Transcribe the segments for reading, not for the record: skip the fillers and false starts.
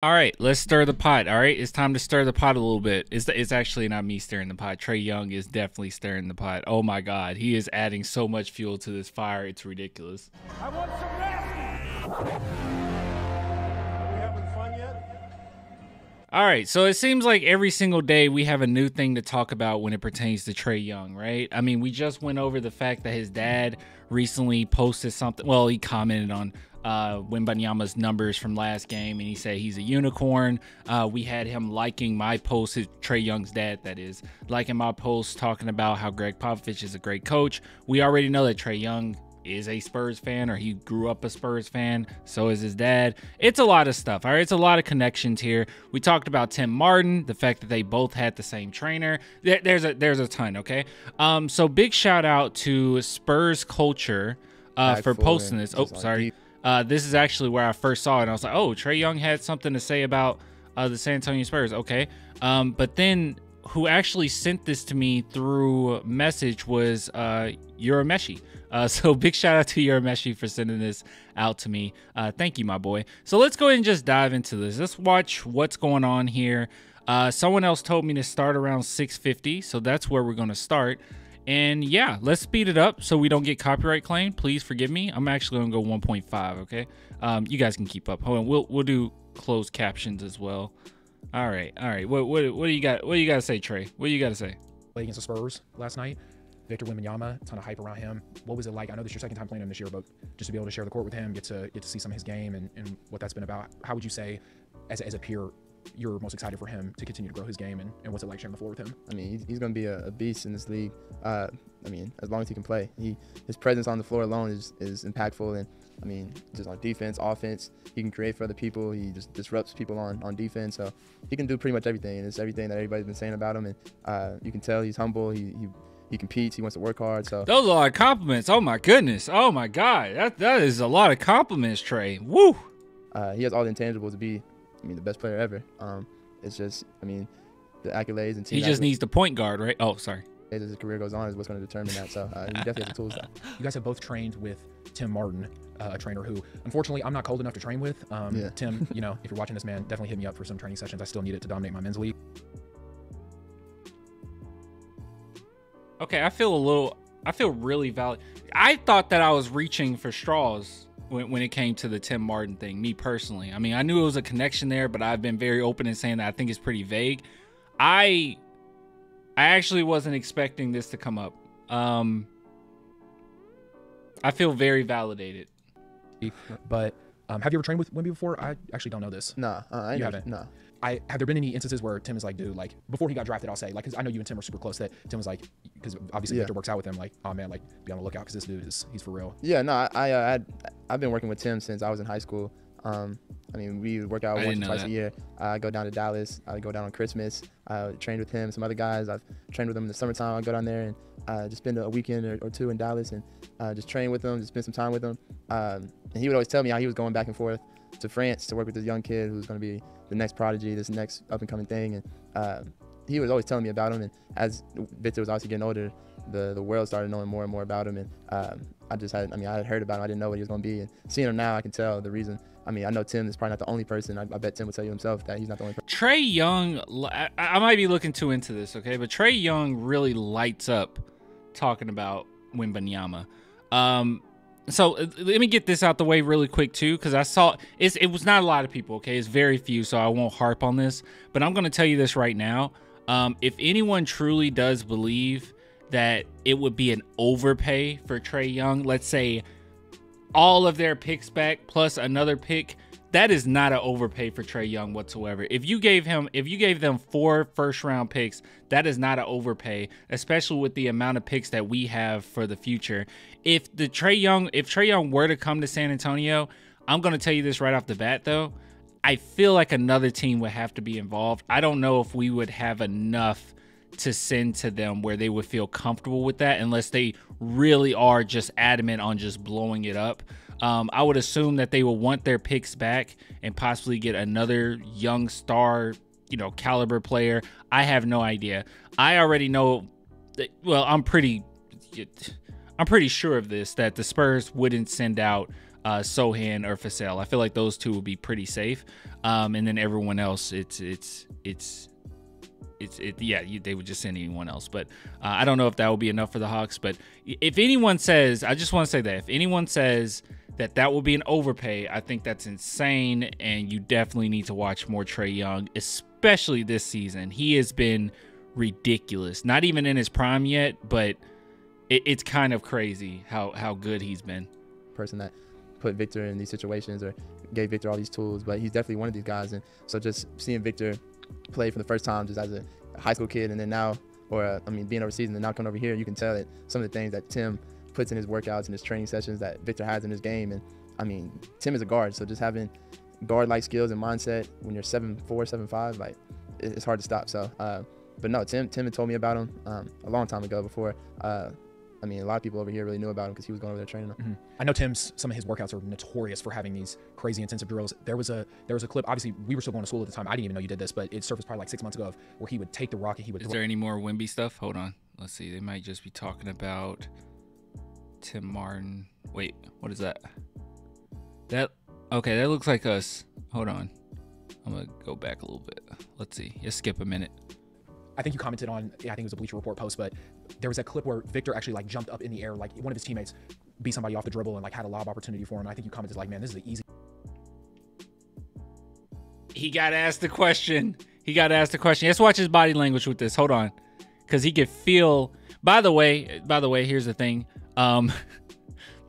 All right, let's stir the pot. All right, it's time to stir the pot a little bit. It's actually not me stirring the pot. Trae Young is definitely stirring the pot. Oh my God, he is adding so much fuel to this fire. It's ridiculous. I want some rest. Are we having fun yet? All right, so it seems like every single day we have a new thing to talk about when it pertains to Trae Young, right? I mean, we just went over the fact that his dad recently posted something. Well, he commented on Wembanyama's numbers from last game, and he said he's a unicorn. We had him liking my post, Trae Young's dad, that is, liking my post talking about how Greg Popovich is a great coach. We already know that Trae Young is a Spurs fan, or he grew up a Spurs fan. So is his dad. It's a lot of stuff. All right, it's a lot of connections here. We talked about Tim Martin, the fact that they both had the same trainer. There's a ton. Okay, so big shout out to Spurs Culture for posting this. Oh, sorry. This is actually where I first saw it, and I was like, oh, Trae Young had something to say about the San Antonio Spurs. Okay, but then who actually sent this to me through message was Urameshi. So big shout out to Urameshi for sending this out to me. Thank you, my boy. So let's go ahead and just dive into this. Let's watch what's going on here. Someone else told me to start around 650, so that's where we're going to start. And yeah, let's speed it up so we don't get copyright claimed. Please forgive me. I'm actually going to go 1.5, okay? You guys can keep up. Hold on, we'll do closed captions as well. All right. What do you got? What do you got to say, Trae? What do you got to say? Played against the Spurs last night. Victor Wembanyama, a ton of hype around him. What was it like? I know this is your second time playing him this year, but just to be able to share the court with him, get to see some of his game and what that's been about. How would you say, as a peer, you're most excited for him to continue to grow his game, and what's it like sharing the floor with him? I mean, he's going to be a beast in this league. I mean, as long as he can play. His presence on the floor alone is impactful. And, I mean, just on defense, offense, he can create for other people. He just disrupts people on defense. So he can do pretty much everything, and it's everything that everybody's been saying about him. And you can tell he's humble. He competes. He wants to work hard. So those are a lot of compliments. Oh, my goodness. Oh, my God. That is a lot of compliments, Trae. Woo! He has all the intangibles to be, I mean, the best player ever. It's just, I mean, the accolades and team. He just needs the point guard, right? Oh, sorry. As his career goes on is what's going to determine that. So he definitely has the tools. You guys have both trained with Tim Martin, a trainer who, unfortunately, I'm not cold enough to train with. Yeah. Tim, you know, if you're watching this, man, definitely hit me up for some training sessions. I still need it to dominate my men's league. Okay, I feel really valid. I thought that I was reaching for straws when it came to the Tim Martin thing, me personally. I mean, I knew it was a connection there, but I've been very open in saying that I think it's pretty vague. I actually wasn't expecting this to come up. I feel very validated. But have you ever trained with Wemby before? I actually don't know this. Nah, I You haven't? Nah. Have there been any instances where Tim is like, dude, like before he got drafted, I'll say, like, because I know you and Tim are super close, that Tim was like, because obviously Victor works out with him, like, oh man, like, be on the lookout because this dude he's for real. Yeah, no, I've been working with Tim since I was in high school. I mean, we would work out once or twice a year. I go down to Dallas. I go down on Christmas. I trained with him, some other guys. I've trained with them in the summertime. I go down there and just spend a weekend or two in Dallas and just train with them, just spend some time with them. And he would always tell me how he was going back and forth to France to work with this young kid who's going to be the next prodigy, this next up-and-coming thing. And he was always telling me about him. And as Victor was obviously getting older, the world started knowing more and more about him. And I had heard about him. I didn't know what he was going to be. And seeing him now, I can tell the reason. I mean, I know Tim is probably not the only person. I bet Tim will tell you himself that he's not the only person. Trae Young, I might be looking too into this, okay? But Trae Young really lights up talking about Wembanyama. So let me get this out the way really quick too, because I saw it was not a lot of people, okay? It's very few, so I won't harp on this. But I'm going to tell you this right now. If anyone truly does believe that it would be an overpay for Trae Young, let's say all of their picks back plus another pick, that is not an overpay for Trae Young whatsoever. If you gave them 4 first-round picks, that is not an overpay, especially with the amount of picks that we have for the future. If Trae Young were to come to San Antonio, I'm going to tell you this right off the bat, though. I feel like another team would have to be involved. I don't know if we would have enough to send to them where they would feel comfortable with that, unless they really are just adamant on just blowing it up. I would assume that they will want their picks back and possibly get another young star, caliber player. I have no idea. I already know that, well, I'm pretty sure of this, that the Spurs wouldn't send out Sohan or Fasel. I feel like those two would be pretty safe. And then everyone else, they would just send anyone else. But I don't know if that will be enough for the Hawks. But if anyone says, I just want to say that if anyone says that will be an overpay, I think that's insane. And you definitely need to watch more Trae Young, especially this season. He has been ridiculous. Not even in his prime yet, but it's kind of crazy how good he's been. Person that put Victor in these situations or gave Victor all these tools, but he's definitely one of these guys. And so just seeing Victor play for the first time just as a high school kid, and then now, being overseas and then now coming over here, you can tell that some of the things that Tim puts in his workouts and his training sessions that Victor has in his game. And Tim is a guard, so just having guard-like skills and mindset when you're 7'4", 7'5", like it's hard to stop. So, but no, Tim had told me about him a long time ago before. A lot of people over here really knew about him because he was going over there training them. I know some of his workouts are notorious for having these crazy intensive drills. There was a clip, obviously we were still going to school at the time. I didn't even know you did this, but it surfaced probably like 6 months ago, where he would take the rock and he would. Is there any more Wemby stuff? Hold on. Let's see. They might just be talking about Tim Martin. Wait, what is that? That looks like us. Hold on. I'm going to go back a little bit. Let's see. Just skip a minute. I think you commented on, I think it was a Bleacher Report post, but there was that clip where Victor actually like jumped up in the air, like one of his teammates beat somebody off the dribble and like had a lob opportunity for him. I think you commented like, man, this is the easy. He got asked the question. Let's watch his body language with this. Hold on. Because he could feel, by the way, here's the thing.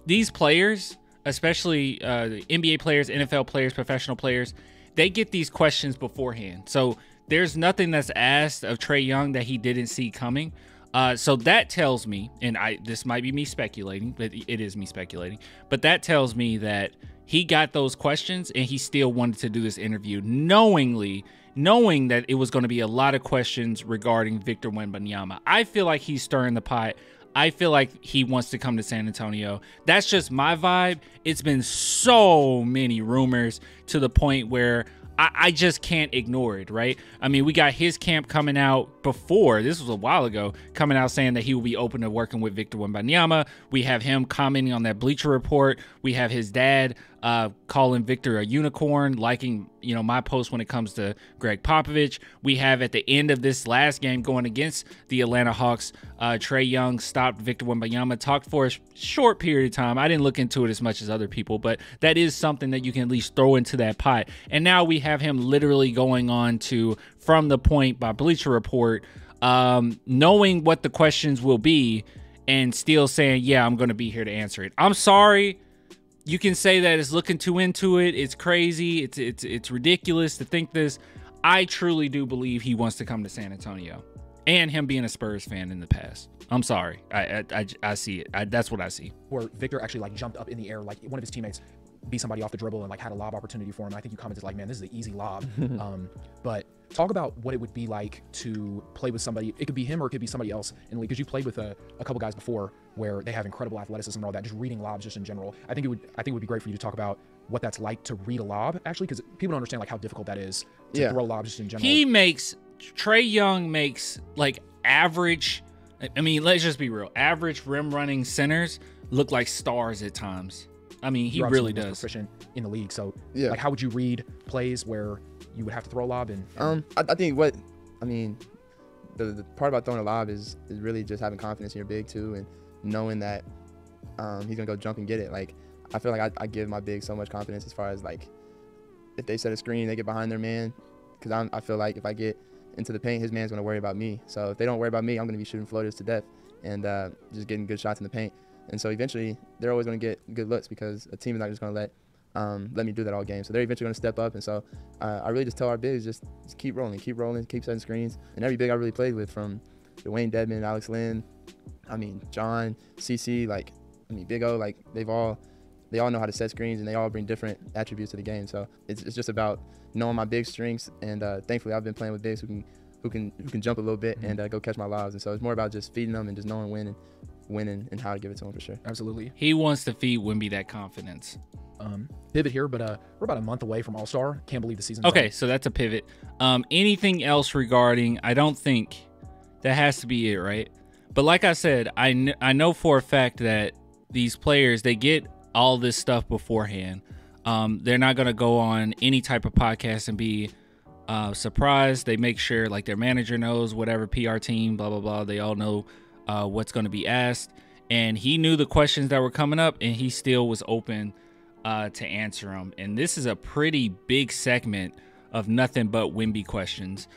These players, especially NBA players, NFL players, professional players, they get these questions beforehand. So there's nothing that's asked of Trae Young that he didn't see coming. So that tells me, and this might be me speculating, but it is me speculating, but that tells me that he got those questions and he still wanted to do this interview knowing that it was going to be a lot of questions regarding Victor Wembanyama. I feel like he's stirring the pot. I feel like he wants to come to San Antonio. That's just my vibe. It's been so many rumors to the point where I just can't ignore it, right? We got his camp coming out before. This was a while ago, coming out saying that he will be open to working with Victor Wembanyama. We have him commenting on that Bleacher Report. We have his dad calling Victor a unicorn, liking, my post when it comes to Greg Popovich. We have at the end of this last game going against the Atlanta Hawks, Trae Young stopped Victor Wembanyama, talked for a short period of time. I didn't look into it as much as other people, but that is something that you can at least throw into that pot. And now we have him literally going on to From the Point by Bleacher Report, knowing what the questions will be and still saying, yeah, I'm going to be here to answer it. I'm sorry. You can say that it's looking too into it. It's crazy. It's ridiculous to think this. I truly do believe he wants to come to San Antonio, and him being a Spurs fan in the past. I'm sorry. I see it. That's what I see. Where Victor actually like jumped up in the air, like one of his teammates beat somebody off the dribble and like had a lob opportunity for him. I think you commented like, man, this is an easy lob. But talk about what it would be like to play with somebody. It could be him or it could be somebody else in the league, because you played with a couple guys before where they have incredible athleticism and all that, just reading lobs just in general. I think it would be great for you to talk about what that's like to read a lob, actually, because people don't understand like how difficult that is to throw lobs just in general. Trae Young makes like average, let's just be real, average rim running centers look like stars at times. He really does. Proficient in the league. So like, how would you read plays where you would have to throw a lob? And I think the part about throwing a lob is really just having confidence in your big too, and knowing that he's gonna go jump and get it. Like, I feel like I give my big so much confidence as far as like, if they set a screen, they get behind their man, because I feel like if I get into the paint, his man's gonna worry about me. So if they don't worry about me, I'm gonna be shooting floaters to death and just getting good shots in the paint. And so eventually, they're always going to get good looks, because a team is not just going to let me do that all game. So they're eventually going to step up. And so I really just tell our bigs, just keep rolling, keep setting screens. And every big I really played with, from Dwayne Dedmon, Alex Lynn, John, CC, Big O, they all know how to set screens, and they all bring different attributes to the game. So it's just about knowing my big strengths. And thankfully, I've been playing with bigs who can jump a little bit and go catch my lobs. And so it's more about just feeding them and just knowing when and how to give it to him, for sure. Absolutely. He wants to feed Wemby that confidence. Pivot here, but we're about a month away from All-Star. Can't believe the season's okay done. So that's a pivot. Anything else regarding, I don't think that has to be it, right? But like I said, I know for a fact that these players, they get all this stuff beforehand. They're not going to go on any type of podcast and be surprised. They make sure like their manager knows, whatever PR team, blah, blah, blah. They all know what's going to be asked. And he knew the questions that were coming up, and he still was open to answer them. And this is a pretty big segment of nothing but Wemby questions.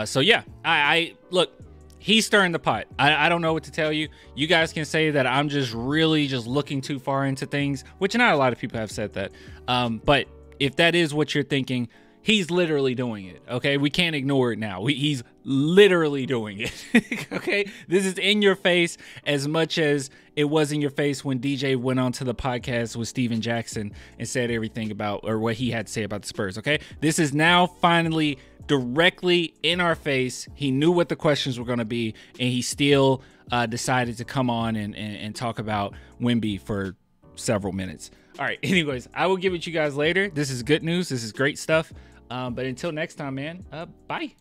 So yeah, I look, he's stirring the pot. I don't know what to tell you. You guys can say that I'm just really just looking too far into things, which not a lot of people have said that. But if that is what you're thinking, he's literally doing it. Okay, we can't ignore it now. He's literally doing it. Okay, this is in your face as much as it was in your face when DJ went on to the podcast with Steven Jackson and said everything about, or what he had to say about the Spurs. Okay, this is now finally directly in our face. He knew what the questions were going to be, and he still decided to come on and talk about Wemby for several minutes. All right, anyways, I will give it to you guys later. This is good news. This is great stuff. But until next time, man, bye.